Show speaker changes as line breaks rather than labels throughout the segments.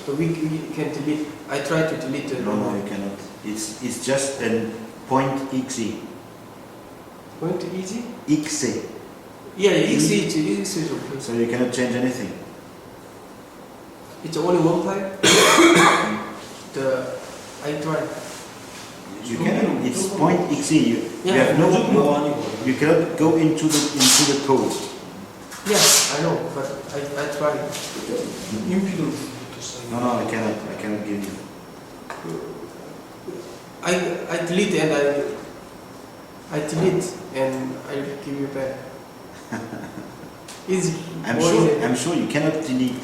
So we can delete. I try to delete the.
No, you cannot. It's just a point XE.
Point easy?
XE.
Yeah, easy is okay.
So you cannot change anything.
It's only one file. I try.
You cannot. It's point XE. You have no. You cannot go into the code.
Yes, I know, but I try.
No, I cannot. I cannot give you.
I delete and I delete and I give you back. It's
I'm sure you cannot delete.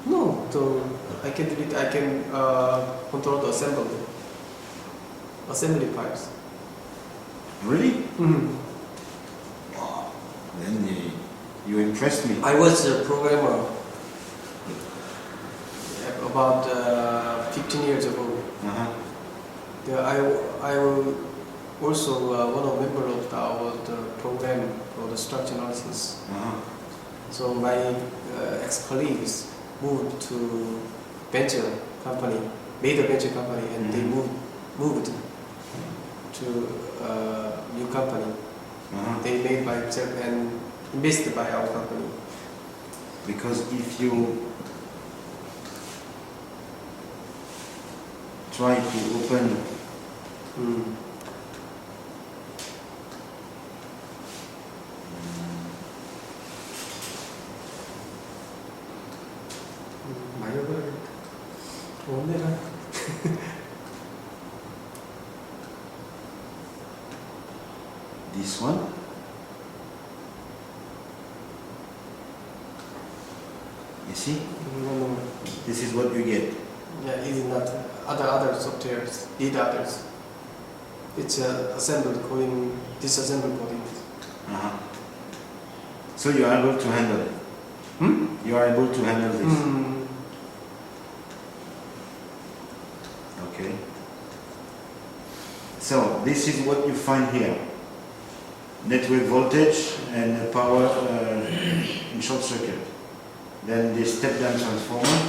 No, so I can delete. I can control the assembly files.
Really?
Mm.
Wow. Then you impressed me.
I was a programmer about 15 years ago. I also one of member of our program for the structure analysis. So my ex-colleagues moved to venture company, made a venture company, and they moved to new company. They made by themselves and invested by our company.
Because if you try to open this one, you see, this is what you get.
Yeah, it's not other softwares, need others. It's assembled coding, disassembled coding.
So you are able to handle it. You are able to handle this. Okay. So this is what you find here. Network voltage and power in short circuit. Then the step-down transformer.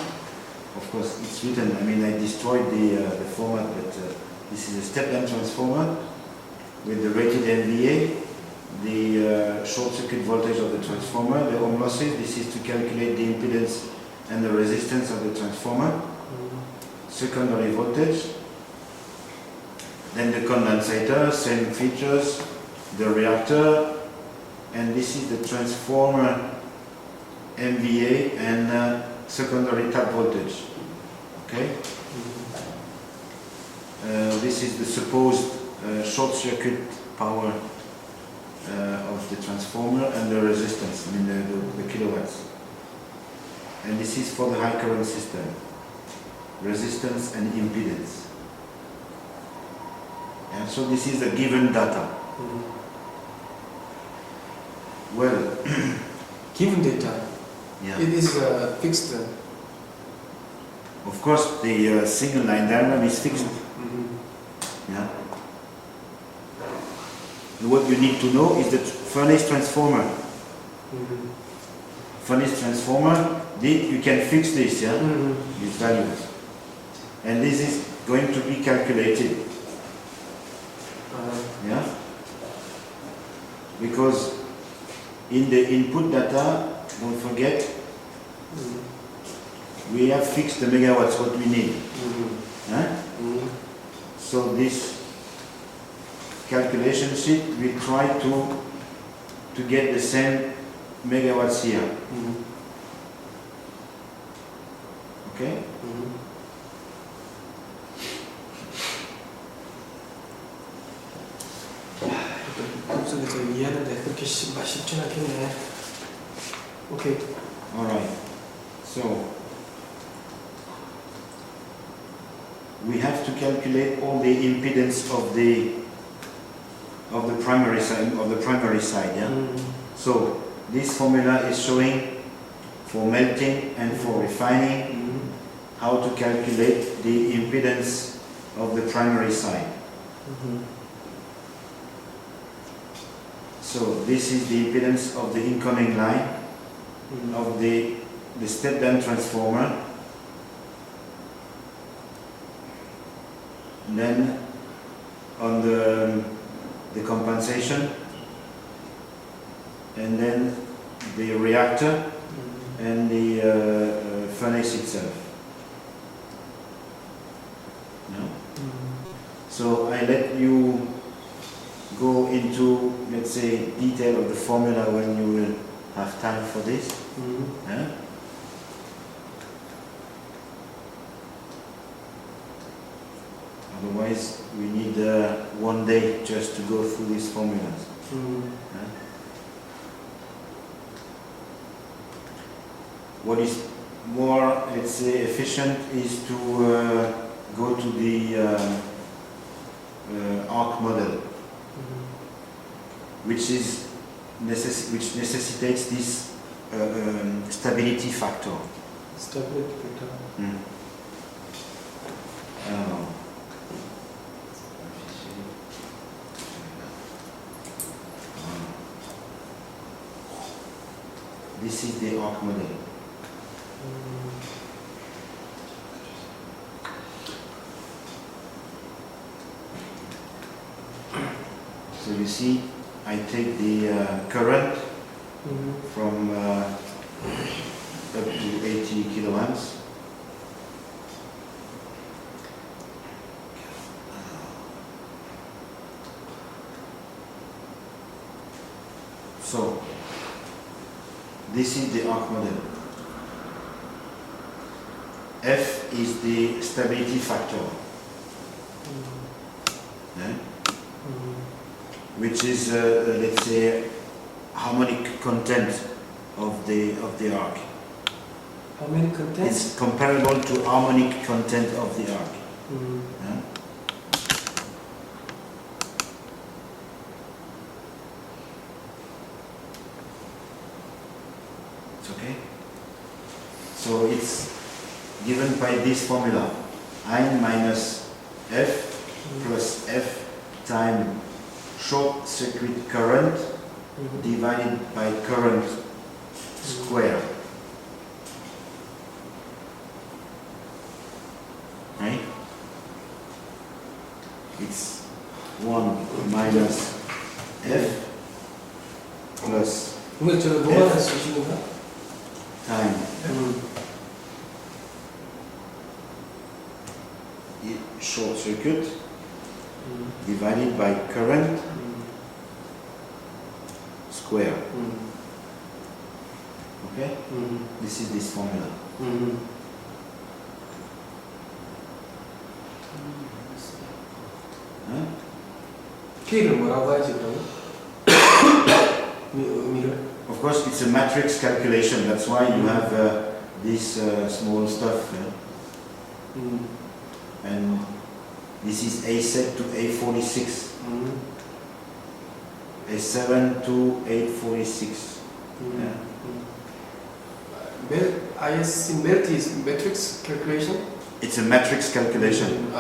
Of course, it's written. I mean, I destroyed the format, but this is a step-down transformer with the rated MVA, the short circuit voltage of the transformer, the ohm losses. This is to calculate the impedance and the resistance of the transformer. Secondary voltage. Then the condensator, same features. The reactor, and this is the transformer MVA and secondary tap voltage. Okay. This is the supposed short circuit power of the transformer and the resistance, I mean the kilowatts. And this is for the high current system, resistance and impedance. And so this is the given data. Well,
given data, it is fixed.
Of course, the single line diagram is fixed. Yeah. And what you need to know is the furnace transformer. Furnace transformer, you can fix this, these values. And this is going to be calculated. Yeah. Because in the input data, don't forget, we have fixed the megawatts what we need. So this calculation sheet, we try to get the same megawatts here. Okay?
속에서 이해하는데 그렇게 쉽진 않겠네. Okay.
All right. So we have to calculate all the impedance of the primary side. Yeah. So this formula is showing for melting and for refining how to calculate the impedance of the primary side. So this is the impedance of the incoming line of the step-down transformer then on the compensation, and then the reactor and the furnace itself. No? So I let you go into, let's say, detail of the formula when you will have time for this. Yeah? Otherwise, we need 1 day just to go through these formulas. Yeah? What is more, let's say, efficient is to go to the arc model, which necessitates this stability factor.
Stability factor.
This is the arc model. So you see, I take the current from up to 80 kiloamps. So this is the arc model. F is the stability factor, yeah? Which is, let's say, harmonic content of the arc.
Harmonic content?
It's comparable to harmonic content of the arc. Yeah? It's okay? So it's given by this formula, I minus F plus F times short circuit current divided by current square. Right? It's 1 minus F plus
이거 저 뭐가 쓰시는 거야?
time short circuit divided by current square. Okay? This is this formula. Huh?
K를 뭐라고 하지 그러면? 의미를?
Of course, it's a matrix calculation. That's why you have this small stuff. And this is A set to A46. A7 to A46.
ISC MELT is matrix calculation?
It's a matrix calculation.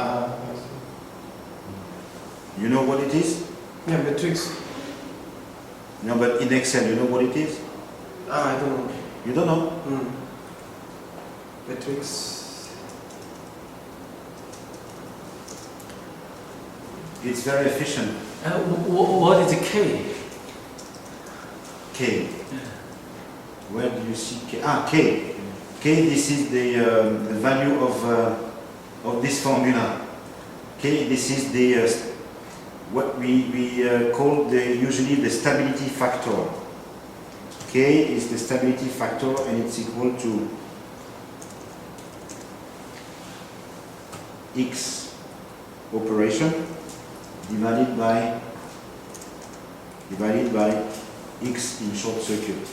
You know what it is?
Yeah, matrix.
No, but in Excel, you know what it is?
I don't know.
You don't know?
Matrix.
It's very efficient.
What is K?
K. Where do you see K? K. K. This is the value of this formula. K. This is the what we call usually the stability factor. K is the stability factor, and it's equal to X operation divided by X in short circuit.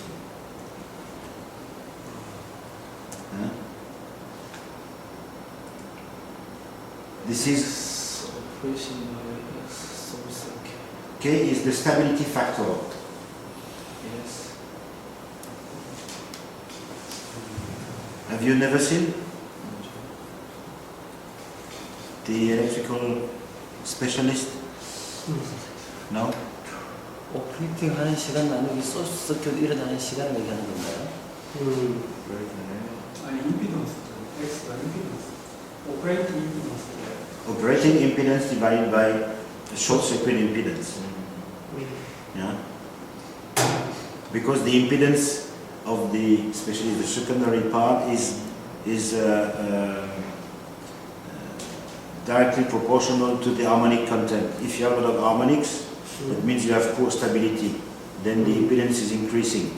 This is
operation by source.
K is the stability factor.
Yes.
Have you never seen the electrical specialist? No?
오퍼레이팅 하는 시간 나누기 소스 서큐트 일어나는 시간을 얘기하는 건가요?
아니 임피던스 X가 임피던스 오퍼레이팅 임피던스
operating impedance divided by the short circuit impedance. Yeah? Because the impedance of the, especially the secondary part, is directly proportional to the harmonic content. If you have a lot of harmonics, that means you have poor stability. Then the impedance is increasing.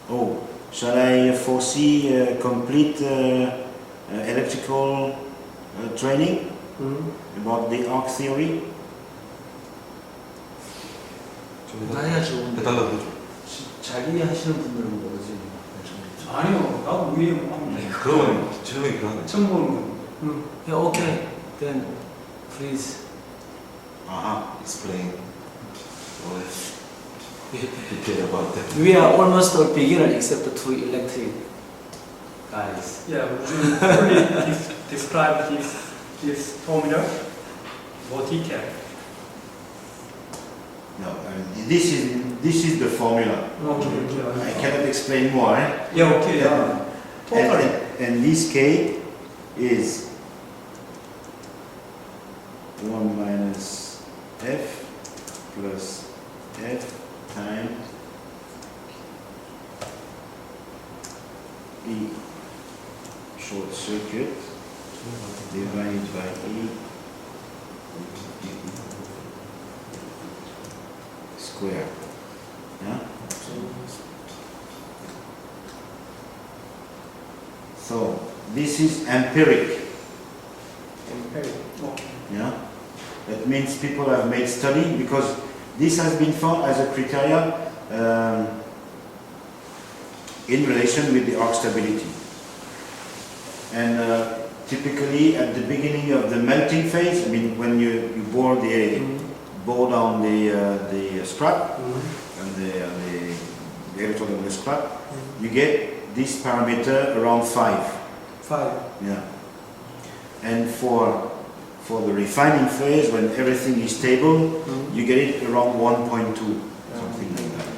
Oh, shall I foresee complete electrical training about the arc theory?
나야 좋은데
해달라고
자기 하시는 분들은 모르지.
아니요, 나도 위에 하면
그러면 질문이 그러네.
처음 보는 거.
Yeah, okay. Then please.
Explain what detail about that.
We are almost all beginner except the two electric guys.
Yeah, would you fully describe this formula more detail?
No, this is the formula. I cannot explain more.
Yeah, okay. Totally.
And this K is 1 minus F plus F times E short circuit divided by E square. Yeah? So this is empiric.
Okay.
Yeah? That means people have made study because this has been found as a criteria in relation with the arc stability. And typically at the beginning of the melting phase, I mean when you bore down the scrap and the electrode of the scrap, you get this parameter around 5.
5.
Yeah. And for the refining phase, when everything is stable, you get it around 1.2, something like that.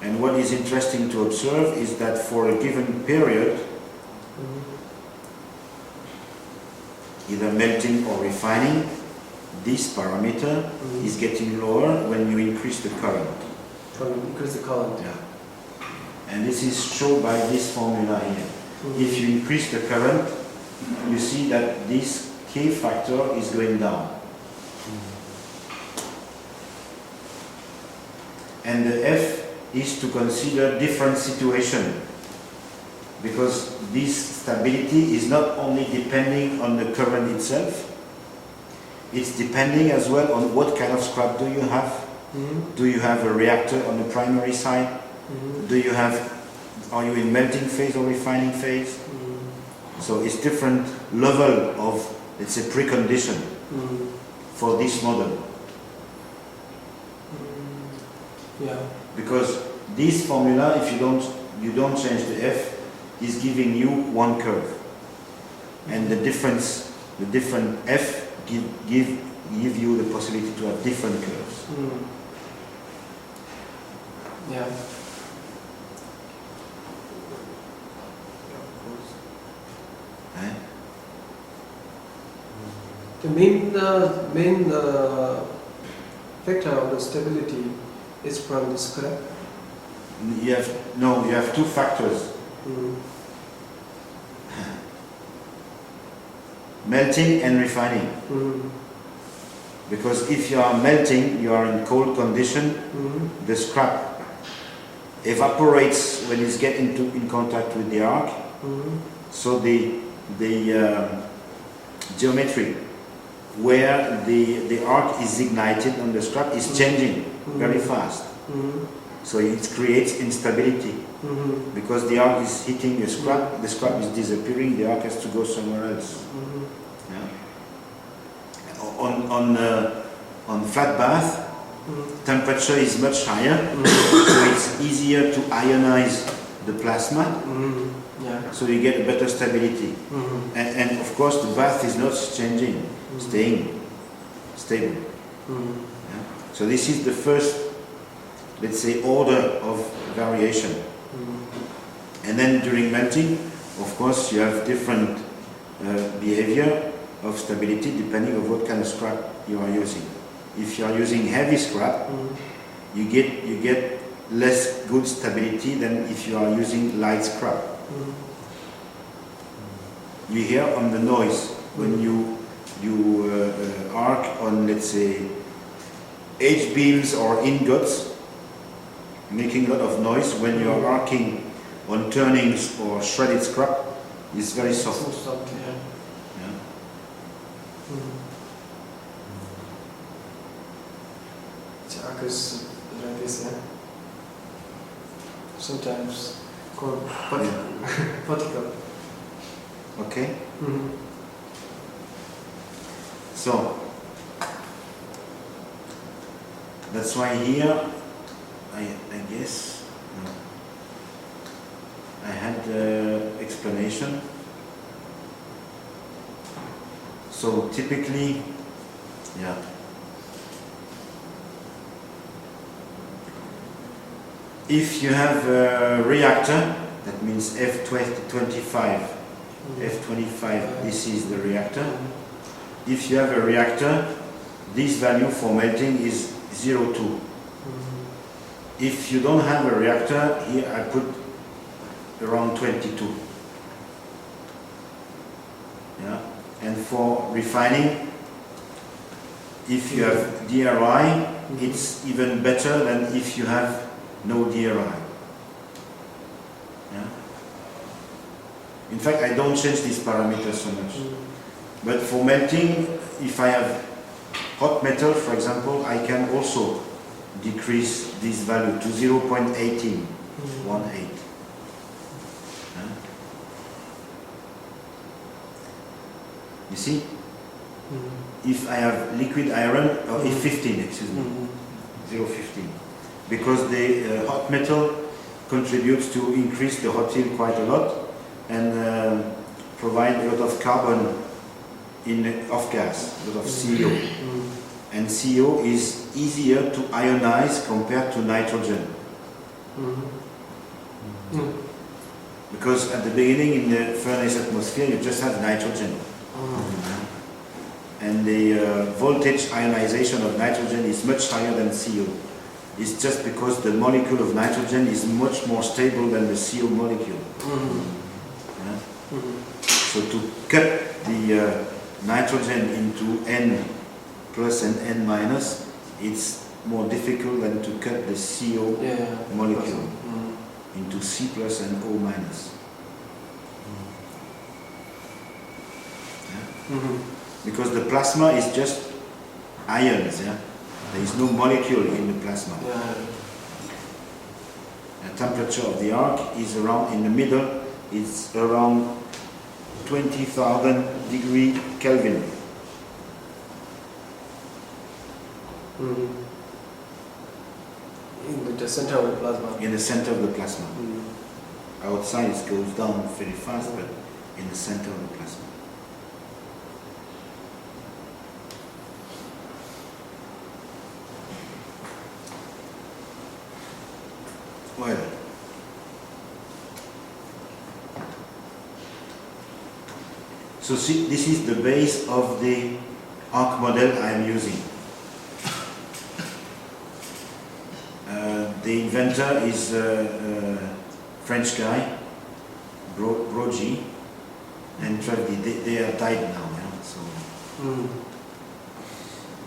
And what is interesting to observe is that for a given period, either melting or refining, this parameter is getting lower when you increase the current.
Increase the current.
Yeah. And this is shown by this formula here. If you increase the current, you see that this K factor is going down. And the F is to consider different situation, because this stability is not only depending on the current itself, it's depending as well on what kind of scrap do you have. Do you have a reactor on the primary side? Are you in melting phase or refining phase? So it's different level of, let's say, precondition for this model.
Yeah.
Because this formula, if you don't change the F, is giving you one curve, and the different F give you the possibility to have different curves.
Yeah.
Eh?
The main factor of the stability is from the scrap.
You have two factors. Melting and refining. Because if you are melting, you are in cold condition, the scrap evaporates when it's getting in contact with the arc. So the geometry where the arc is ignited on the scrap is changing very fast. So it creates instability. Because the arc is hitting the scrap is disappearing, the arc has to go somewhere else. Yeah. On flat bath, temperature is much higher, so it's easier to ionize the plasma,
Yeah.
so you get better stability. And of course the bath is not changing, staying stable. Yeah. So this is the first, let's say, order of variation. And then during melting, of course, you have different behavior of stability depending on what kind of scrap you are using. If you are using heavy scrap, you get less good stability than if you are using light scrap. You hear on the noise when you arc on, let's say, H-beams or ingots, making a lot of noise. When you are arcing on turnings or shredded scrap, it's very soft.
So soft, yeah. The arc is like this, yeah. Sometimes called vertical.
Okay? So, that's why here, I guess, no, I had the explanation. So typically, yeah. If you have a reactor, that means F25, F25, this is the reactor. If you have a reactor, this value for melting is 0.2. If you don't have a reactor, here I put around 22. Yeah. And for refining, if you have DRI, it's even better than if you have no DRI. Yeah. In fact, I don't change these parameters so much. But for melting, if I have hot metal, for example, I can also decrease this value to 0.18, 1.8. You see? If I have liquid iron, or F15, excuse me, 0.15. Because the hot metal contributes to increase the hot yield quite a lot and provide a lot of carbon in off gas, a lot of CO. And CO is easier to ionize compared to nitrogen. Because at the beginning in the furnace atmosphere you just have nitrogen. And the voltage ionization of nitrogen is much higher than CO. It's just because the molecule of nitrogen is much more stable than the CO molecule. So to cut the nitrogen into N plus and N minus, it's more difficult than to cut the CO molecule into C plus and O minus. Because the plasma is just ions, there is no molecule in the plasma. The temperature of the arc is around, in the middle, it's around 20,000 degree Kelvin.
In the center of the plasma.
In the center of the plasma. Outside it goes down very fast, but in the center of the plasma. Well, so see, this is the base of the arc model I am using. The inventor is a French guy, Brogy, and they are died now. So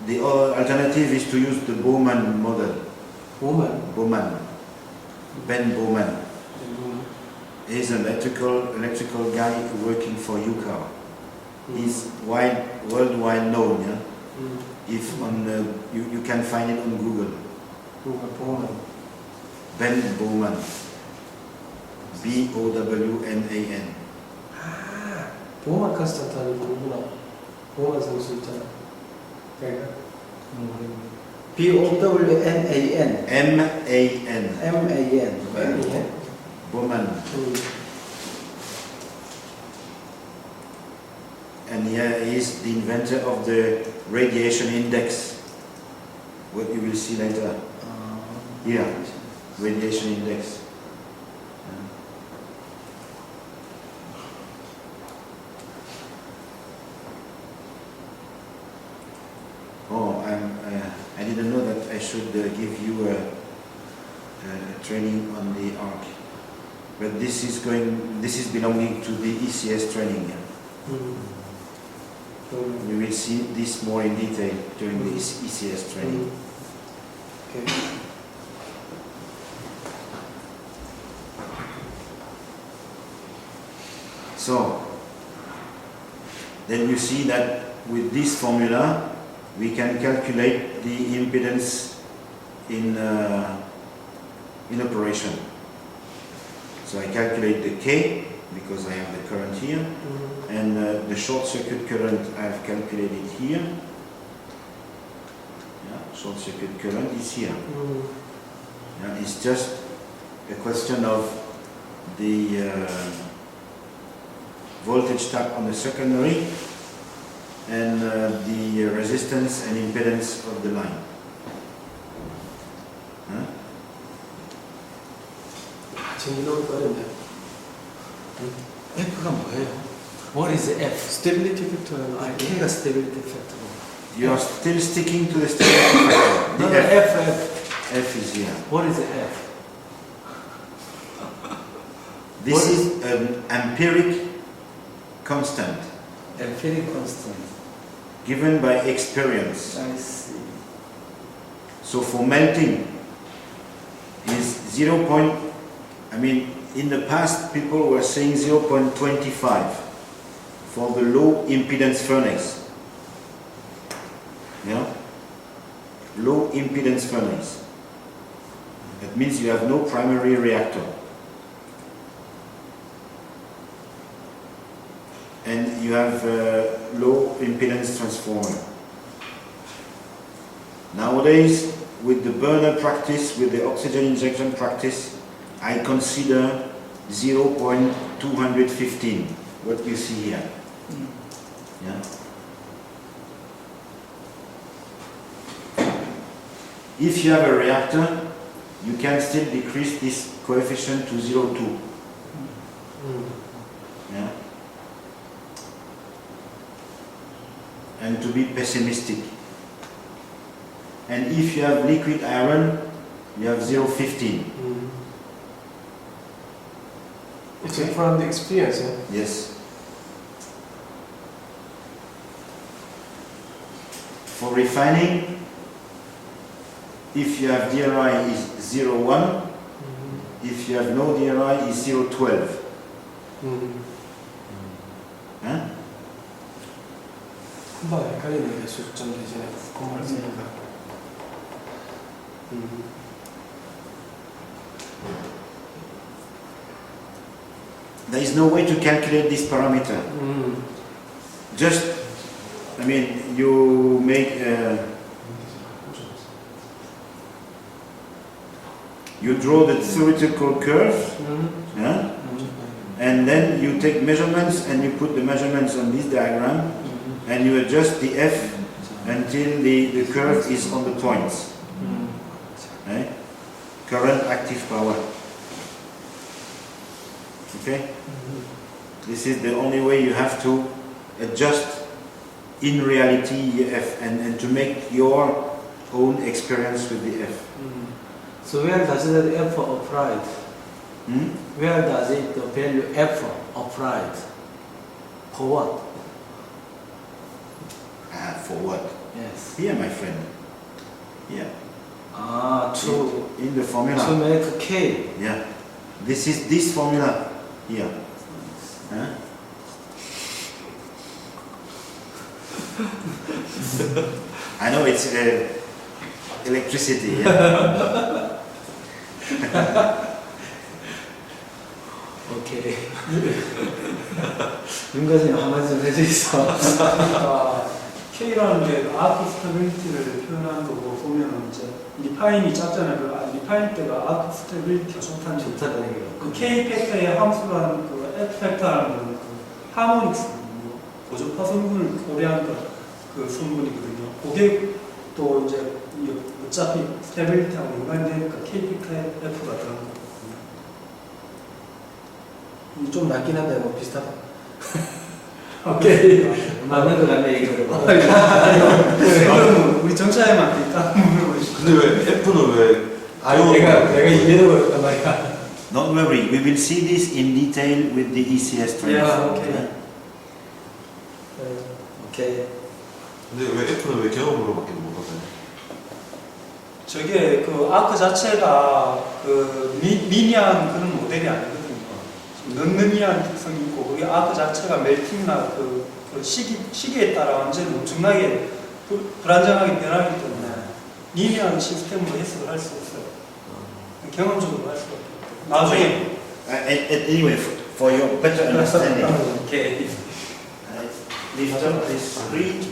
the alternative is to use the Bowman model. Bowman. Ben Bowman. He's an electrical guy working for UCAR. He's worldwide known. If on you can find it on Google.
Bowman.
Ben Bowman. B-O-W-M-A-N.
Bowman Constantine 누구나. Bowman 선수 있잖아. 그러니까.
B-O-W-M-A-N.
M-A-N.
M-A-N.
Bowman. And here is the inventor of the radiation index. What you will see later. Here, radiation index. Oh, I didn't know that I should give you a training on the ARC. But this is belonging to the ECS training. We will see this more in detail during the ECS training.
Okay.
So, then you see that with this formula, we can calculate the impedance in operation. So I calculate the K, because I have the current here, and the short circuit current I have calculated here. Yeah, short circuit current is here. Yeah, it's just a question of the voltage tap on the secondary and the resistance and impedance of the line. Huh?
정리를 어렵네.
F가 뭐예요? What is F?
Stability factor and I.
K가 stability factor.
You are still sticking to the stability factor.
No,
The
no,
F.
F.
F is here.
What is F?
This is an empiric constant
Empiric constant.
given by experience.
I see.
So for melting is 0. In the past people were saying 0.25 for the low impedance furnace. Yeah? Low impedance furnace. That means you have no primary reactor. And you have a low impedance transformer. Nowadays, with the burner practice, with the oxygen injection practice, I consider 0.215, what you see here. Yeah. If you have a reactor, you can still decrease this coefficient to 0.2. Yeah. And to be pessimistic. And if you have liquid iron, you have 0.15.
It's from the experience, yeah?
Yes. For refining, if you have DRI is 0.1, if you have no DRI is 0.12. Huh?
금방 헷갈리는 게 수점 대신에 공부를 쓰니까.
There is no way to calculate this parameter. Just, you make, you draw the theoretical curve, yeah? And then you take measurements and you put the measurements on this diagram, and you adjust the F until the curve is on the points. Right? Current active power. Okay? This is the only way you have to adjust in reality EAF and to make your own experience with the F.
So where does the F applied? Where does it the value F applied? For what?
For what?
Yes.
Here, my friend. Yeah.
To
in the formula.
to make K.
Yeah. This is this formula here. Huh? I know it's electricity. Yeah?
오케이. 윤과장님 한마디 좀 해주세요.
K라는 게 아크 스테빌리티를 표현하는 거고 보면은 이제 리파인이 작잖아요. 그 리파인 때가 아크 스테빌리티가 좋다는 얘기죠.
좋다는 얘기예요.
그 K 팩터의 함수라는 그 F 팩터라는 거는 그 하모닉스, 고주파 성분을 고려한 그 성분이거든요. 그게 또 이제 어차피 스테빌리티하고 연관되니까 K 팩터의 F가 들어간 거거든요.
좀 낮긴 한데 뭐 비슷하다.
오케이. 맞는 것 같네, 이거 들어봐.
그러면 우리 정차에만 일단 물어보시죠.
근데 왜 F는 왜?
아니 내가 이해는 어렵단 말이야.
Don't worry, we will see this in detail with the ECS training.
Yeah, okay.
오케이.
근데 왜 F는 왜 경험으로밖에 못 받아요?
저게 그 아크 자체가 그 미니한 그런 모델이 아니거든요. 넌너미한 특성이 있고 그게 아크 자체가 멜팅이나 그 시기에 따라 완전히 엄청나게 불안정하게 변하기 때문에 미니한 시스템으로 해석을 할 수 없어요. 경험적으로 할 수가 없어요. 나중에
Anyway, for your better understanding,
이렇게
lift up this screen.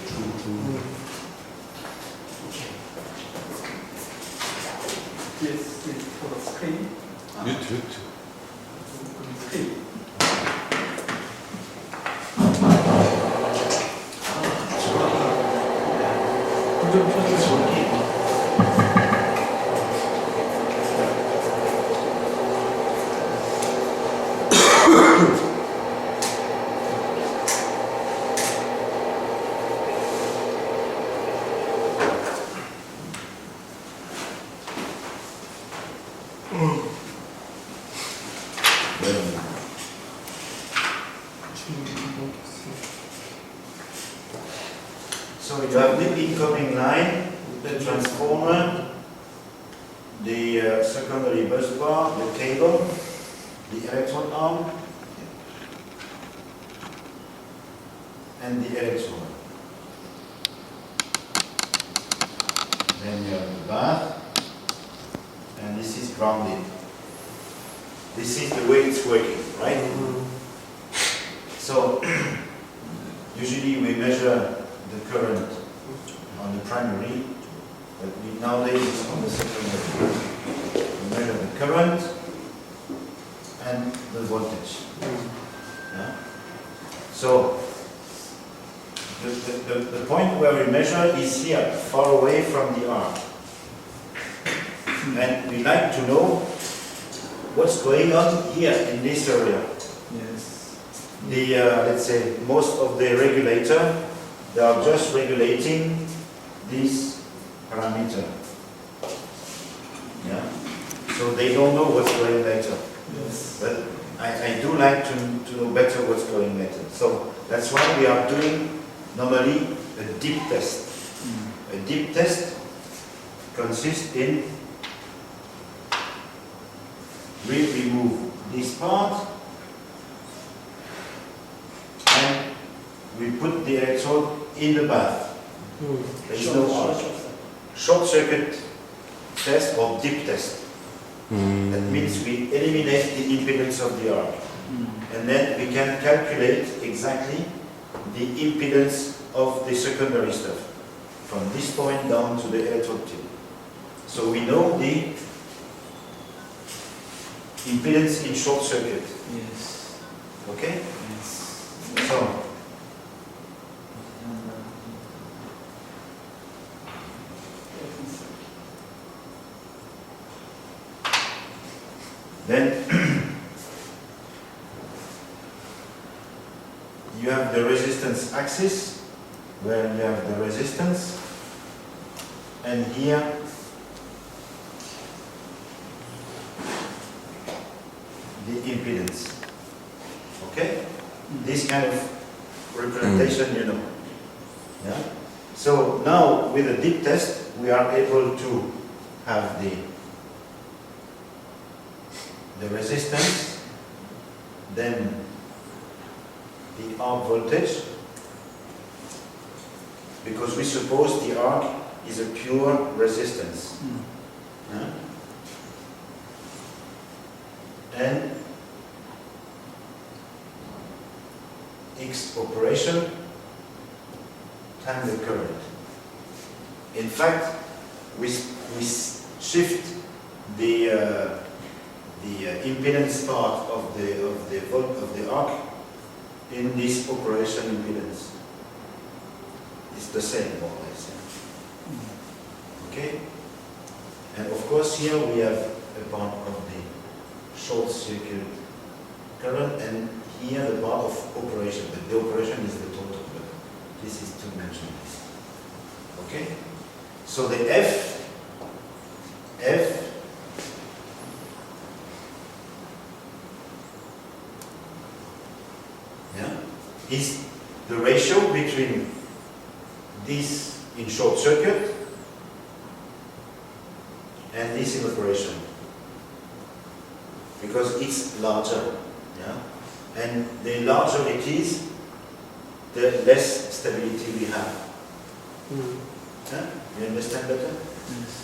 Yes, for the screen.
유튜브.
screen.
So you have the incoming line, the transformer, the secondary bus bar, the cable, the electrode arm, and the electrode. Then you have the bath, and this is grounded. This is the way it's working, right? So usually we measure the current on the primary, but nowadays it's on the secondary. We measure the current and the voltage. Yeah? So the point where we measure is here, far away from the arc. And we like to know what's going on here in this area.
Yes.
The let's say most of the regulator, they are just regulating this parameter. Yeah. So they don't know what's going later.
Yes.
But I do like to know better what's going later. So that's why we are doing normally a deep test. A deep test consists in we remove this part and we put the electrode in the bath. There is no arc. Short circuit test or deep test. That means we eliminate the impedance of the arc. And then we can calculate exactly the impedance of the secondary stuff from this point down to the electrode tip. So we know the impedance in short circuit.
Yes.
Okay?
Yes.
So then you have the resistance axis where you have the resistance, and here the impedance. Okay? This kind of representation, you know. Yeah? So now with a deep test we are able to have the resistance, then the arc voltage, because we suppose the arc is a pure resistance. Yeah? And X operation times the current. In fact, we shift the impedance part of the arc in this operation impedance. It's the same, more or less. Okay? And of course here we have a part of the short circuit current, and here the part of operation. But the operation is the total. But this is to mention this. Okay. So the F is the ratio between this in short circuit and this in operation, because it's larger, and the larger it is, the less stability we have. You understand better?
Yes.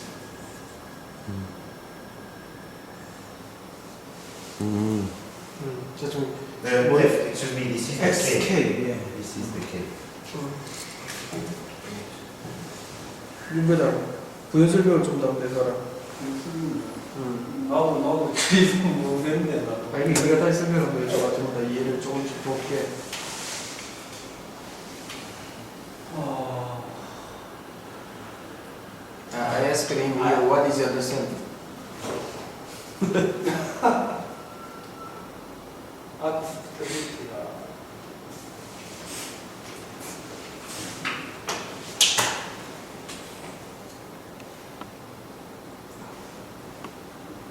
just
Excuse me, this is the
XK,
K.
yeah.
This is the K.
윤배장 부연 설명을 좀 더 내서라.
나도 그래서 모르겠는데 나도.
아니 우리가 다시 설명을 한번 해줘가지고 나 이해를 조금씩 볼게. I asked him here, what is your understanding?
스테빌리티가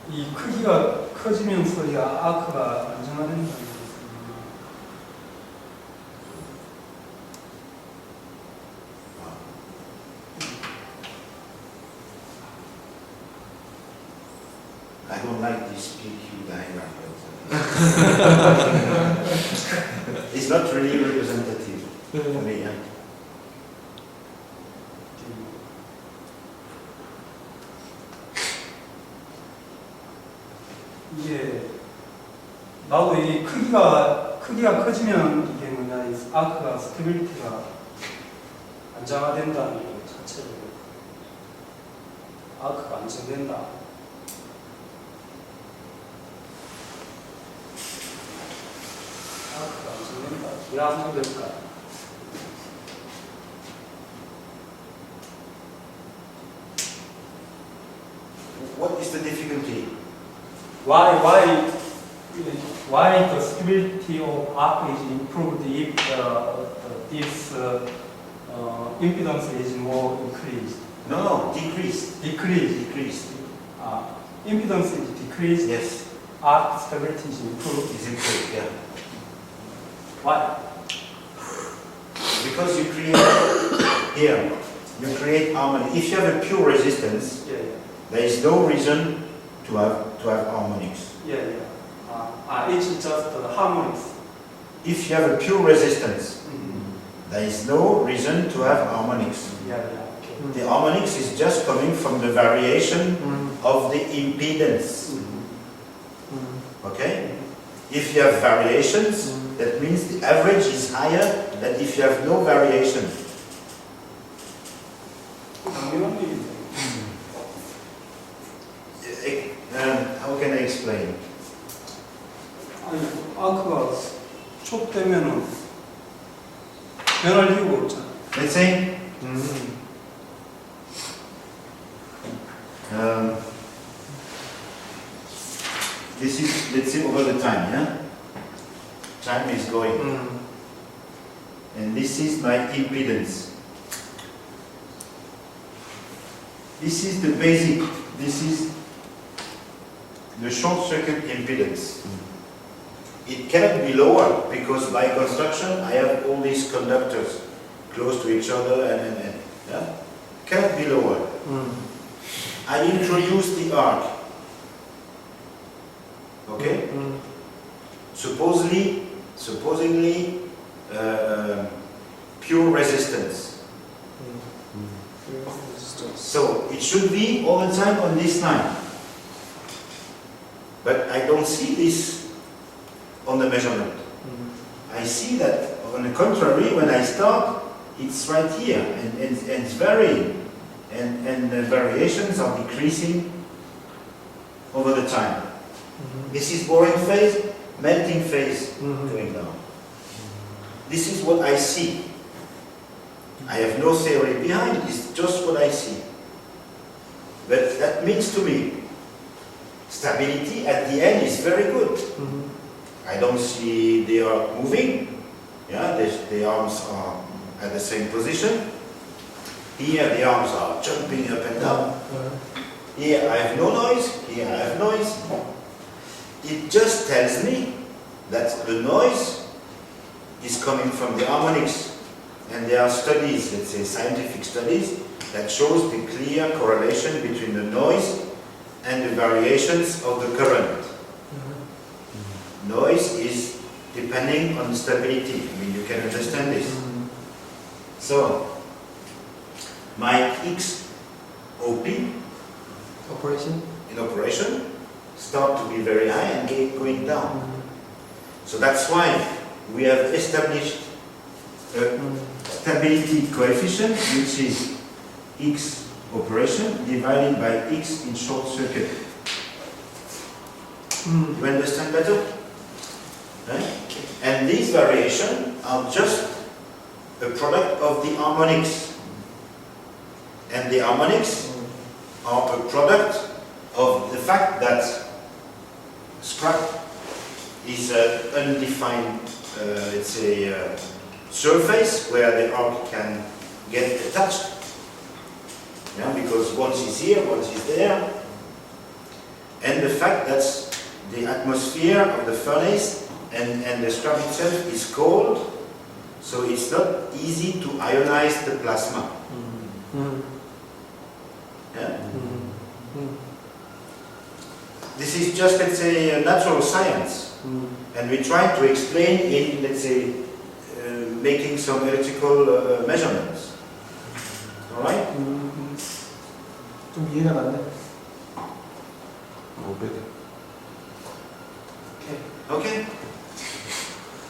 이 크기가 커지면서 이 아크가 안정화된다는 것은
I don't like this PQ diagram. It's not really representative for me.
이게 나도 이 크기가 커지면 이게 뭐냐 이 아크가 스테빌리티가 안정화된다는 것 자체로 아크가 안정된다. 아크가 안정된다. 왜 안정될까?
What is the difficulty?
Why the stability of arc is improved if this impedance is more increased?
No, decreased.
Decreased. Impedance is decreased.
Yes,
Arc stability is improved.
it's improved, yeah.
Why?
Because you create harmony. If you have a pure resistance,
Yeah.
there is no reason to have harmonics.
It's just the harmonics.
If you have a pure resistance,
Mm-hmm.
there is no reason to have harmonics.
Okay.
The harmonics is just coming from the variation of the impedance. Okay? If you have variations, that means the average is higher than if you have no variation.
당연한 일인데.
How can I explain?
아니, 아크가 촉되면은 변할 이유가 없잖아.
Let's say this is, let's say, over the time, yeah? Time is going. And this is my impedance. This is the basic, this is the short circuit impedance. It cannot be lower because by construction I have all these conductors close to each other and yeah? Cannot be lower. I introduce the arc. Okay? Supposedly pure resistance. So it should be all the time on this line. But I don't see this on the measurement. I see that on the contrary, when I start, it's right here and it's varying. And the variations are decreasing over the time. This is boring phase, melting phase going down. This is what I see. I have no theory behind it, it's just what I see. But that means to me, stability at the end is very good. I don't see they are moving. Yeah, the arms are at the same position. Here the arms are jumping up and down. Here I have no noise, here I have noise. It just tells me that the noise is coming from the harmonics. And there are studies, let's say scientific studies, that shows the clear correlation between the noise and the variations of the current. Noise is depending on stability. I mean, you can understand this. So, my XOP
Operation.
in operation start to be very high and going down. So that's why we have established a stability coefficient, which is X operation divided by X in short circuit. You understand better? Right? And these variations are just a product of the harmonics. And the harmonics are a product of the fact that scrap is an undefined, let's say, surface where the arc can get attached. Yeah, because once it's here, once it's there. And the fact that the atmosphere of the furnace and the scrap itself is cold, so it's not easy to ionize the plasma. Yeah? This is just, let's say, a natural science. And we try to explain in, let's say, making some electrical measurements. Alright?
좀 이해가 안 돼.
500.
Okay?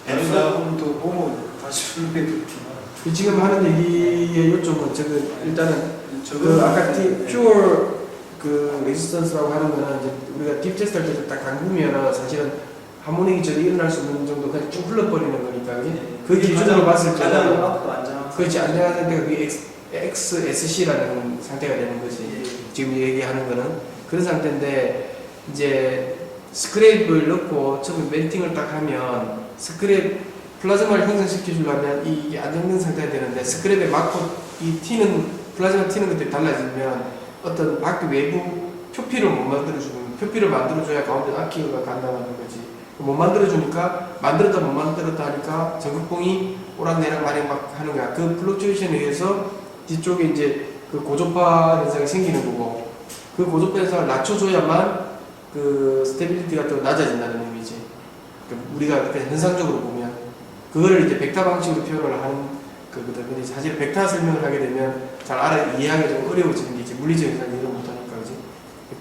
And
And
여러분도 보고 다시 설명해 드릴게요.
지금 하는 얘기의 요점은 일단은 그 아까 퓨어 그 레지스턴스라고 하는 거는 이제 우리가 딥 테스트 할 때 딱 담그면 사실은 하모닉이 저리 일어날 수 없는 정도 그냥 쭉 흘러버리는 거니까 그 기준으로 봤을 때는 그렇지 안정한 상태가 그게 XSC라는 상태가 되는 거지. 지금 얘기하는 거는 그런 상태인데 이제 스크랩을 넣고 처음에 멜팅을 딱 하면 스크랩 플라즈마를 형성시켜 주려면 이게 안정된 상태가 되는데 스크랩에 맞고 이 플라즈마 튀는 것들이 달라지면 어떤 밖 외부 표피를 못 만들어주는 표피를 만들어줘야 가운데 악기가 간다는 거지. 못 만들어주니까 만들었다 못 만들었다 하니까 전극봉이 오락내락 마냥 막 하는 거야. 그 플럭추에이션에 의해서 뒤쪽에 이제 그 고조파 현상이 생기는 거고 그 고조파 현상을 낮춰줘야만 그 스테빌리티가 또 낮아진다는 의미지. 그러니까 우리가 그냥 현상적으로 보면 그거를 이제 벡터 방식으로 표현을 하는 거거든. 근데 사실 벡터 설명을 하게 되면 잘 이해하기 좀 어려워지는 게 이제 물리적 현상이 이해 못하니까 그지.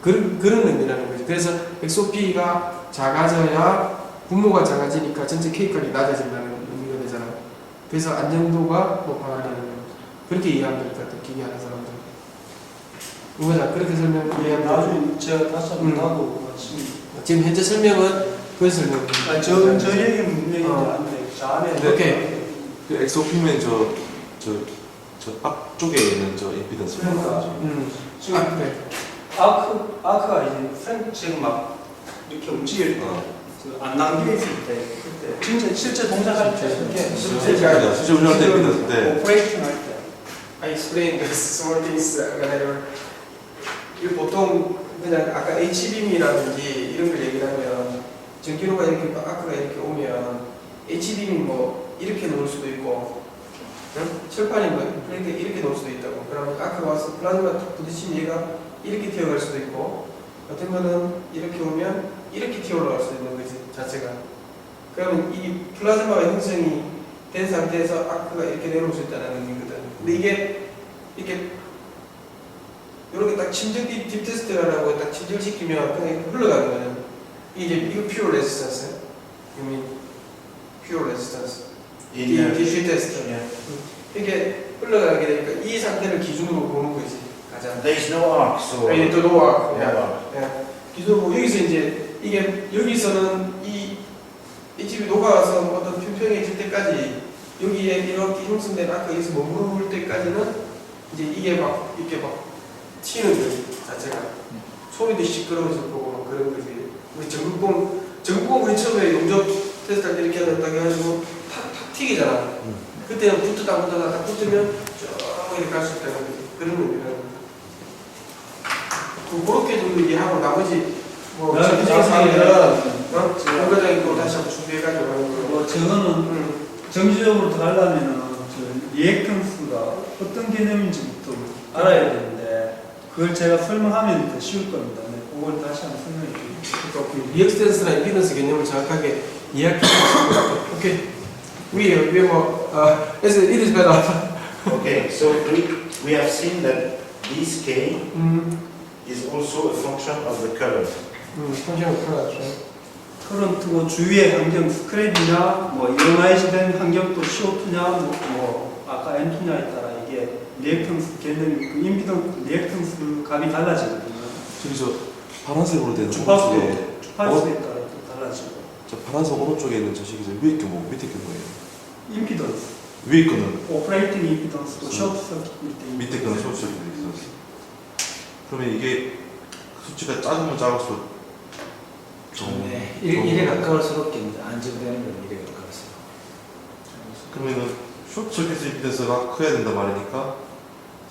그런 의미라는 거지. 그래서 XOP가 작아져야 분모가 작아지니까 전체 K값이 낮아진다는 의미가 되잖아. 그래서 안정도가 높아진다는 거. 그렇게 이해하면 될 것 같아. 기계하는 사람들. 이거자 그렇게 설명 이해하면
나중에 제가 다시 한번 나도 같이.
지금 현재 설명은 그 설명.
저 얘기는 무슨 얘기인지 아는데 저 안에.
오케이.
그 엑소피면 저 앞쪽에 있는 저 임피던스.
그러니까 지금
그래.
아크가 이제 프랭크 지금 막 이렇게 움직일 때, 안 남겨 있을 때, 그때 진짜 실제 동작할 때, 이렇게
실제 운영할 때 임피던스 때.
오퍼레이팅 할 때.
I explained the small things whenever. 보통 그냥 아까 H빔이라든지 이런 걸 얘기를 하면 전기로가 이렇게 아크가 이렇게 오면 H빔이 뭐 이렇게 놓을 수도 있고, 응? 철판이 뭐 이렇게 놓을 수도 있다고. 그러면 아크가 와서 플라즈마 부딪히면 얘가 이렇게 튀어갈 수도 있고, 어떤 거는 이렇게 오면 이렇게 튀어올라갈 수도 있는 거지 자체가. 그러면 이 플라즈마가 형성이 된 상태에서 아크가 이렇게 내려올 수 있다는 의미거든. 근데 이게 이렇게 이렇게 딱 침전 딥 테스트라고 딱 침전시키면 그냥 흘러가는 거예요. 이게 이거 퓨어 레지스턴스. 이미 퓨어 레지스턴스. 딥 테스트. 이게 흘러가게 되니까 이 상태를 기준으로 보는 거지. 가장.
there is no arc, so
아니 또 노아.
no arc.
기준으로 여기서 이제 이게 여기서는 이 집이 녹아서 어떤 평평해질 때까지 여기에 이렇게 형성된 아까 여기서 머무를 때까지는 이제 이게 막 이렇게 막 튀는 거지 자체가. 소리도 시끄러워질 거고 그런 거지. 우리 전극봉 우리 처음에 용접
테스트할 때 이렇게 하다 해가지고 탁 튀기잖아. 그때는 붙었다 붙으면 쭉 이렇게 갈 수 있다는 거지. 그런 의미라는 거지. 그렇게 좀 이해하고 나머지 뭐 전체적인 사항들은 공과장이 또 다시 한번 준비해가지고 하는 거고.
뭐 저거는 정치적으로 더 하려면은 리액턴스가 어떤 개념인지부터 알아야 되는데 그걸 제가 설명하면 더 쉬울 겁니다. 네, 그걸 다시 한번 설명해 드릴게요.
그러니까 그 리액스턴스나 임피던스 개념을 정확하게 이해할 필요가 있을 오케이. We it is better.
Okay, so we have seen that this K is also a function of the current.
function of current, right?
커런트고 주위의 환경 스크랩이냐 뭐 이어마이즈된 환경도 CO2냐 뭐 아까 N2냐에 따라 이게 리액턴스 개념이 그 임피던스 리액턴스 값이 달라지거든요.
저기 저 파란색으로 된
주파수에
오른쪽에
따라 또 달라지고.
저 파란색 오른쪽에 있는 저식이 위에 게 뭐, 밑에 게 뭐예요?
임피던스.
위에 거는
오퍼레이팅 임피던스도 쇼트 서킷
밑에 거는 소수적이 있었어. 그러면 이게 수치가 작으면 작을수록 좀
네, 1에 가까울수록 안정되는 건 1에 가까울수록.
그러면은 쇼트서킷 임피던스가 커야 된다 말이니까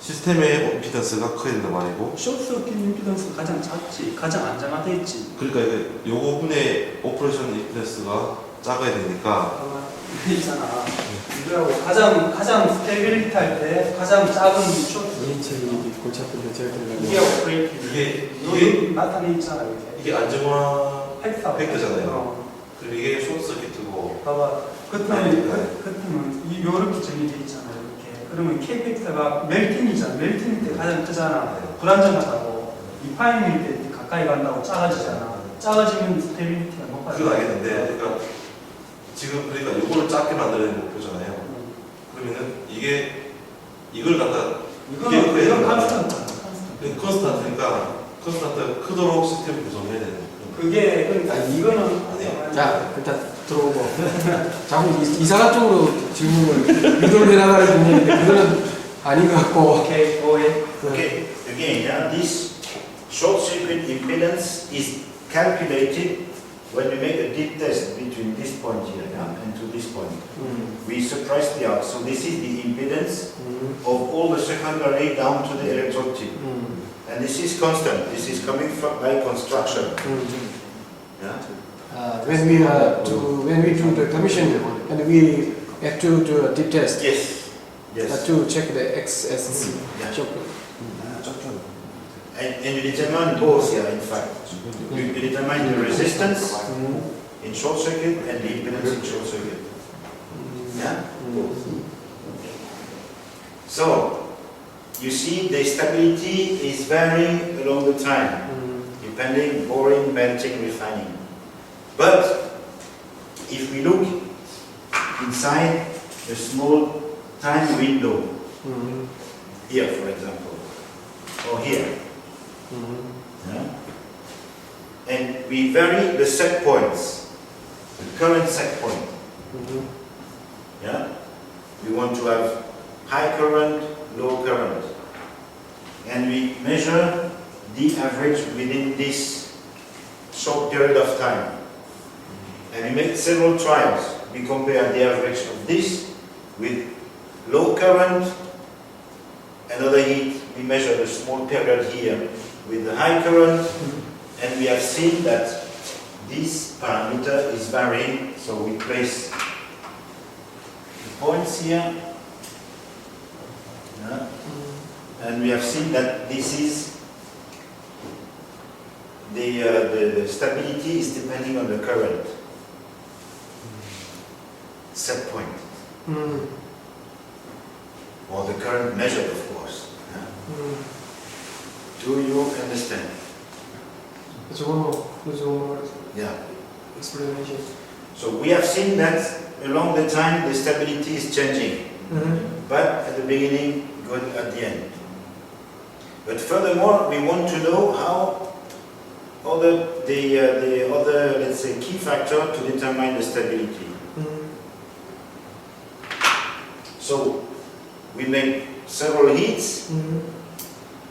시스템의 임피던스가 커야 된다 말이고.
쇼트 서킷 임피던스가 가장 작지, 가장 안정화돼 있지.
그러니까 이게 요 부분의 오퍼레이션 임피던스가 작아야 되니까.
있잖아. 이거하고 가장 스테빌리티 할 때 가장 작은 쇼트.
인체이 골치 아픈데 제가
이게
들어가면
오퍼레이팅.
이게
나타내 있잖아
이게 안정화 팩트잖아요.
어.
그리고 이게 쇼트서킷이고.
봐봐. 끝에는 이렇게 정리돼 있잖아. 이렇게. 그러면 K 팩터가 멜팅이잖아. 멜팅 때 가장 크잖아. 불안정하다고. 리파이닝 때 가까이 간다고 작아지잖아. 작아지면 스테빌리티가 높아져.
그건 알겠는데, 그러니까 지금 그러니까 이거를 작게 만드는 목표잖아요. 그러면은 이걸 갖다
이건 컨스턴트.
컨스턴트 크도록 시스템을 구성해야 되는 거예요.
그게 그러니까 이거는
아니에요.
자 일단 들어오고 자꾸 이상한 쪽으로 질문을 유도를 해나가는 분인데 그거는 아닌 것 같고.
오케이 오해.
Okay, again, yeah, this short circuit impedance is calculated when we make a dip test between this point here and to this point. We suppress the arc, so this is the impedance of all the secondary down to the electrode tip. And this is constant, this is coming from by construction. Yeah?
When we do the commission and we have to do a deep test.
Yes. Yes.
To check the XSC.
Yeah. And you determine both here, in fact. You determine the resistance in short circuit and the impedance in short circuit. Yeah? So, you see the stability is varying along the time, depending boring, melting, refining. But, if we look inside a small time window, here for example, or here, yeah? And we vary the set points, the current set point. Yeah? We want to have high current, low current. And we measure the average within this short period of time. And we make several trials. We compare the average of this with low current, another heat. We measure the small period here with the high current, and we have seen that this parameter is varying, so we place the points here, yeah. And we have seen that this is the stability is depending on the current set point, or the current measured, of course. Yeah. Do you understand? Yeah.
Explanation.
So we have seen that along the time the stability is changing, but at the beginning, good at the end. But furthermore, we want to know how the other, let's say, key factor to determine the stability. So we make several heats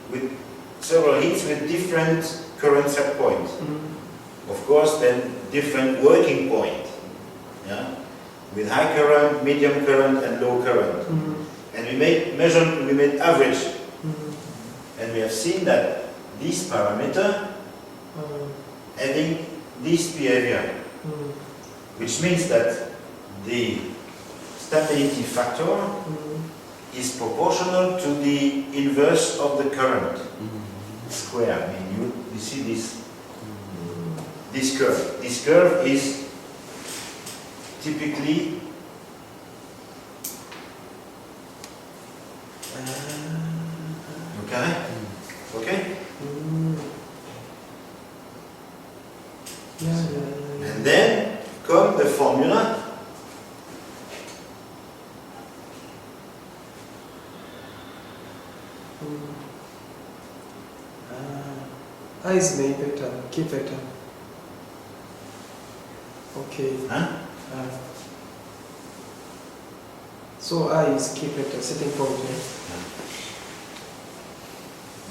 with different current set points. Of course, then different working point. yeah, with high current, medium current, and low current. And we made average, and we have seen that this parameter having this behavior, which means that the stability factor is proportional to the inverse of the current square. I mean, you see this curve. This curve is typically okay. Okay. And then come the formula.
I is main vector, key vector. Okay.
Huh?
So I is key vector, setting point.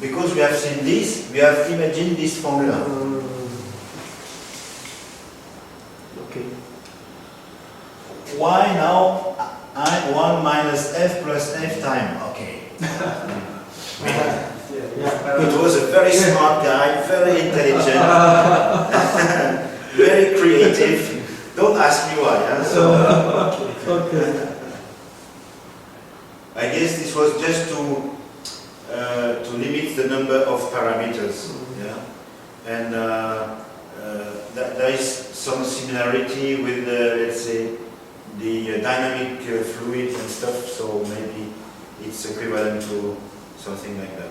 Because we have seen this, we have imagined this formula.
Okay.
Why now I1 minus f plus f time? Okay. It was a very smart guy, very intelligent, very creative. Don't ask me why. Huh? So,
Okay.
I guess this was just to limit the number of parameters. Yeah, and there is some similarity with let's say the dynamic fluid and stuff. So maybe it's equivalent to something like that.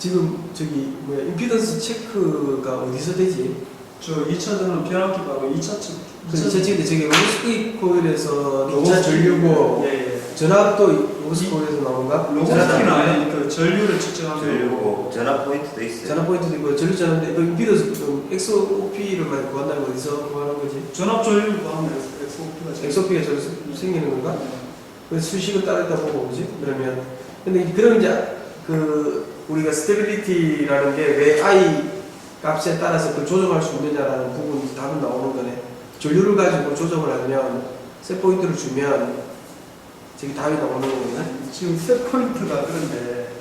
지금 저기 뭐야 임피던스 체크가 어디서 되지?
저 2차전은 변압기 바로 2차 측.
지금 저기 로스크 코일에서 2차 전류고 전압도 로스크 코일에서 나온가?
로스크는 아니 그 전류를 측정하고
전압 포인트도 있어요.
전압 포인트도 있고 전류 전압인데 그 임피던스 XOP를 많이 구한다는 거 어디서 구하는 거지?
전압 전류 구하면 XOP가
XOP가 저기서 생기는 건가? 그래서 수식을 따르다 보고 그지? 그러면 근데 그럼 이제 그 우리가 스테빌리티라는 게 왜 I 값에 따라서 그 조정할 수 있느냐라는 부분이 답은 나오는 거네. 전류를 가지고 조정을 하면 셋 포인트를 주면 저기 답이 나오는 거네.
지금 셋 포인트가 그런데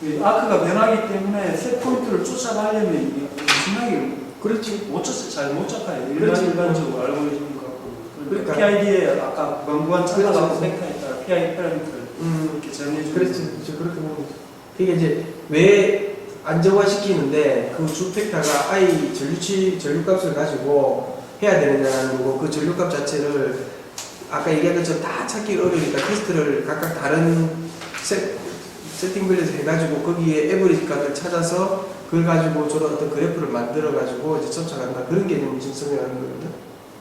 이 아크가 변하기 때문에 셋 포인트를 쫓아가려면 이게 엄청나게
그렇지.
잘못 잡아요.
그렇지.
일반적으로 알고리즘 갖고
그러니까.
PID에 아까 명구한 찾아가고
그렇지.
벡터에 따라 PID 패러미터를 이렇게 정해 주는
그렇지. 그렇게 보는 거죠. 그게 이제 왜 안정화시키는데 그 주 벡터가 I 전류값을 가지고 해야 되느냐는 거고 그 전류값 자체를 아까 얘기한 것처럼 다 찾기 어려우니까 테스트를 각각 다른 세팅별에서 해가지고 거기에 에버리지 값을 찾아서 그걸 가지고 저런 어떤 그래프를 만들어 가지고 이제 쫓아간다 그런 개념을 지금 설명하는 거거든.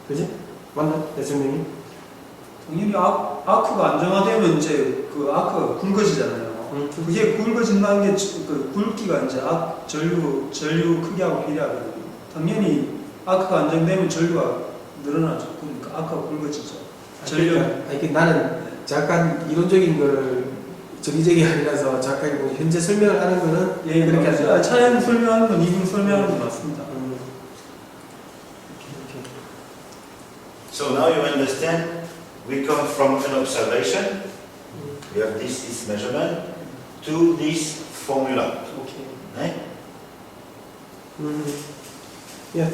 그지? 맞나? 내 설명이?
당연히 아크가 안정화되면 이제 그 아크가 굵어지잖아요. 그게 굵어진다는 게 그 굵기가 이제 전류 크기하고 비례하거든요. 당연히 아크가 안정되면 전류가 늘어나죠. 그러니까 아크가 굵어지죠.
이게 나는 잠깐 이론적인 거를 정의적이 아니라서 잠깐 뭐 현재 설명을 하는 거는
예,
그렇게 하죠.
차이는 설명하는 건 이분 설명하는 건 맞습니다.
So now you understand. We come from an observation. We have this measurement to this formula.
오케이.
Right?
예.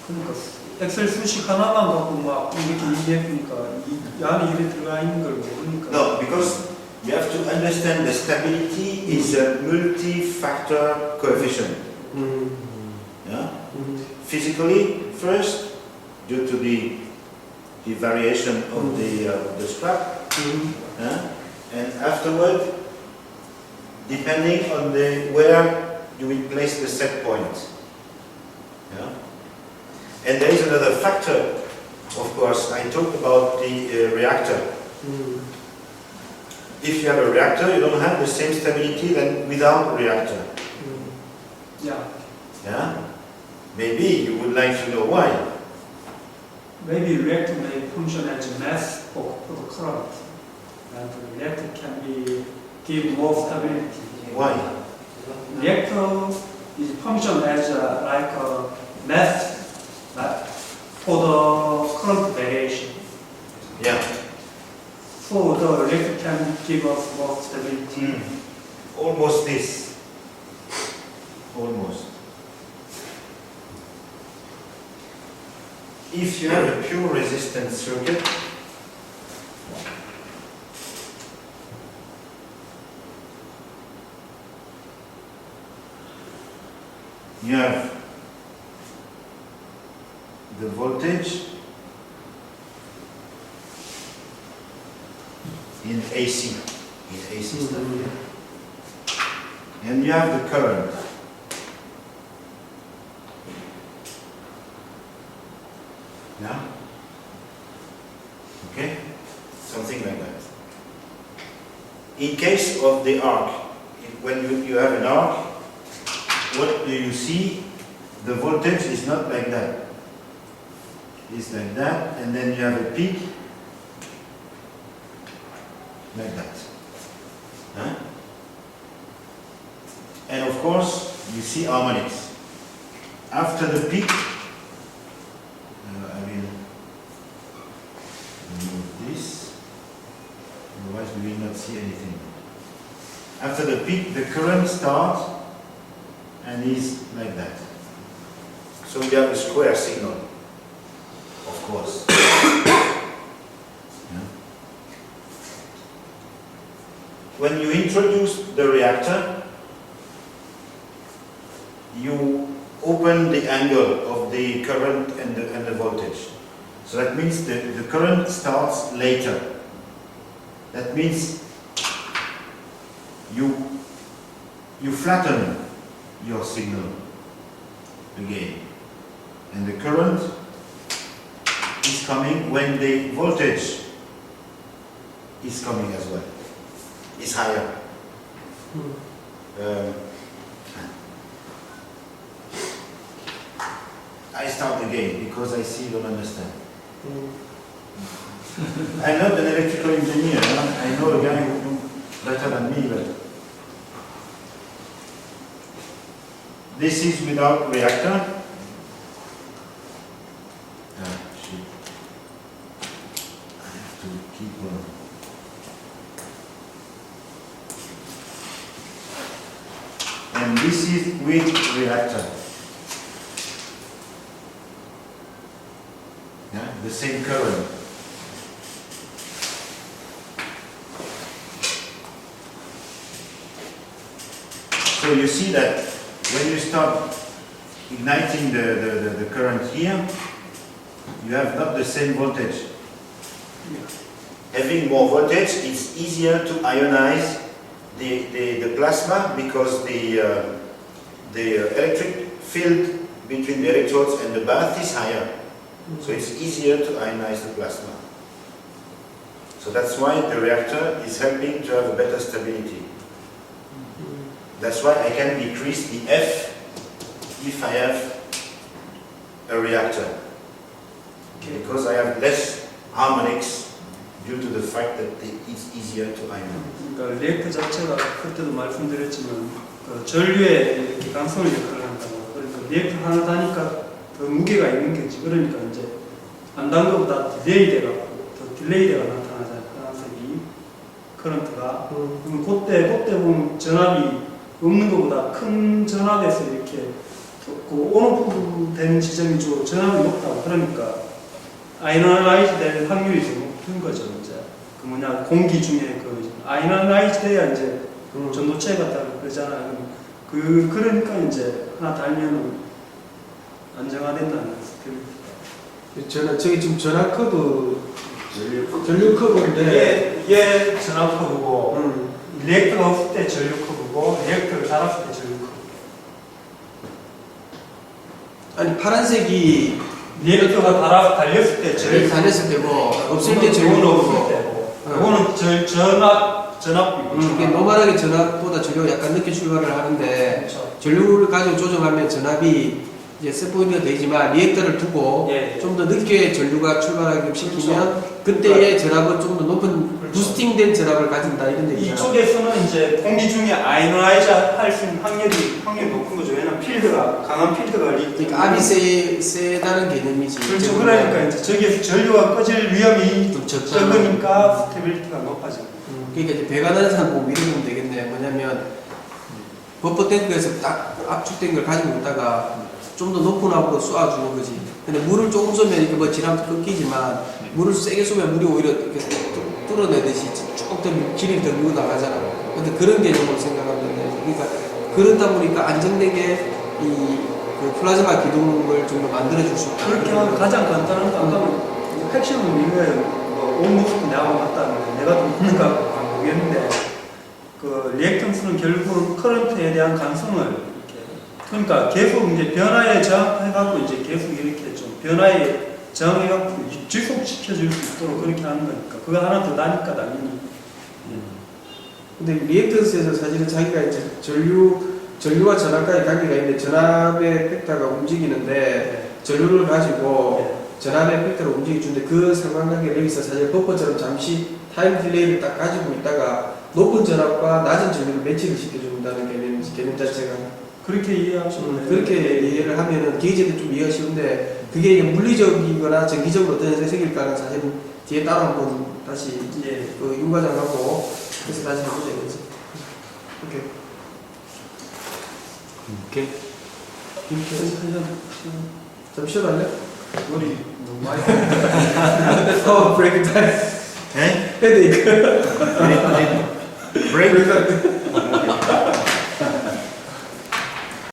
그러니까 엑셀 수식 하나만 갖고 막 이렇게 얘기해보니까 이 안에 이래 들어가 있는 걸 모르니까.
No, because you have to understand the stability is a multi-factor coefficient. Yeah? Physically, first, due to the variation of the scrap, yeah? And afterward, depending on where you will place the set point. Yeah? And there is another factor, of course. I talked about the reactor. If you have a reactor, you don't have the same stability than without a reactor.
Yeah.
Yeah? Maybe you would like to know why.
Maybe reactor may function as a mass for the current, and the reactor can give more stability.
Why?
Reactor is function as like a mass for the current the reactor can give us more stability.
Almost this. Almost. If you have a pure resistance circuit, you have the voltage in AC stuff, and you have the current. Yeah? Okay? Something like that. In case of the arc, when you have an arc, what do you see? The voltage is not like that. It's like that, and then you have a peak like that. Huh? And of course, you see harmonics. After the peak, I will remove this, otherwise we will not see anything. After the peak, the current starts and is like that. So we have a square signal, of course. Yeah. When you introduce the reactor, you open the angle of the current and the voltage. So that means the current starts later. That means you flatten your signal again. And the current is coming when the voltage is coming as well. It's higher. I start again because I see you don't understand. I'm not an electrical engineer. I know a guy who knows better than me, but this is without reactor. Shit. I have to keep on. And this is with reactor. Yeah, the same current. So you see that when you start igniting the current here, you have not the same voltage. Having more voltage, it's easier to ionize the plasma because the electric field between the electrodes and the bath is higher. So it's easier to ionize the plasma. So that's why the reactor is helping to have a better stability. That's why I can decrease the F if I have a reactor. Because I have less harmonics due to the fact that it's easier to ionize.
그러니까 리액터 자체가 그때도 말씀드렸지만 그 전류의 이렇게 강성을 역할을 한다고. 그러니까 리액터 하나 다니까 더 무게가 있는 거지. 그러니까 이제 안 단 것보다 딜레이돼가 나타나잖아요. 파란색이 커런트가. 그럼 그때 보면 전압이 없는 것보다 큰 전압에서 이렇게 그 온오프 된 지점이 좀 전압이 높다고. 그러니까 아이오나이즈 될 확률이 좀 높은 거죠. 이제 그 뭐냐 공기 중에 그 아이오나이즈 돼야 이제 전도체 같다고 그러잖아요. 그러니까 이제 하나 달면 안정화된다는 거죠.
저는 저기 지금 전압 커브 전류 커브인데
이게 전압 커브고 리액터가 없을 때 전류 커브고 리액터를 달았을 때 전류 커브.
아니 파란색이
리액터가 달렸을 때 전류
달렸을 때고 없을 때 전류
없을
커브고
때고 그거는 전압이고
이게 노멀하게 전압보다 전류가 약간 늦게 출발을 하는데
그렇죠.
전류를 가지고 조정하면 전압이 이제 셋포인트가 되지만 리액터를 두고 좀 더 늦게 전류가 출발하게 시키면 그때의 전압은 좀 더 높은 부스팅된 전압을 가진다 이런 얘기잖아요.
이쪽에서는 이제 공기 중에 아이오나이즈 할 수 있는 확률이 높은 거죠. 왜냐면 필드가 강한 필드가
그러니까 압이 세다는 개념이지.
그렇죠. 그러니까 이제 저기에서 전류가 꺼질 위험이
좀 적잖아.
적으니까 스테빌리티가 높아져.
그러니까 이제 배가 나는 사람 보고 이러면 되겠네. 뭐냐면 버퍼 탱크에서 딱 압축된 걸 가지고 있다가 좀 더 높은 압으로 쏘아주는 거지. 근데 물을 조금 쏘면 이렇게 뭐 지나면 끊기지만 물을 세게 쏘면 물이 오히려 이렇게 뚫어내듯이 쭉 더 길이 더 밀고 나가잖아. 근데 그런 개념으로 생각하면 된다. 그러니까 그러다 보니까 안정되게 그 플라즈마 기둥을 좀 더 만들어줄 수 있다.
그렇게 하면 가장 간단한 거 아까 핵심은 이거예요. 온 모습도 내가 봤다는데 내가 좀 보니까 안 보겠는데 그 리액턴스는 결국은 커런트에 대한 간성을 이렇게 그러니까 계속 이제 변화에 저항해갖고 이제 계속 이렇게 좀 변화에 저항해갖고 지속시켜줄 수 있도록 그렇게 하는 거니까 그거 하나 더 나니까 당연히.
근데 리액턴스에서 사실은 자기가 이제 전류와 전압까지 관계가 있는데 전압의 벡터가 움직이는데 전류를 가지고 전압의 벡터를 움직여주는데 그 상관관계를 여기서 사실 버퍼처럼 잠시 타임 딜레이를 딱 가지고 있다가 높은 전압과 낮은 전류를 매치를 시켜준다는 개념 자체가
그렇게 이해하시면
그렇게 이해를 하면은 기계적으로 좀 이해가 쉬운데 그게 물리적이거나 전기적으로 어떤 현상이 생길까는 사실은 뒤에 따로 한번 다시 그 윤과장하고 그래서 다시 해보자 이거지. 오케이. 좀 쉬어달래?
머리 너무 많이
브레이크 타임.
네?
헤드에이크.
브레이크?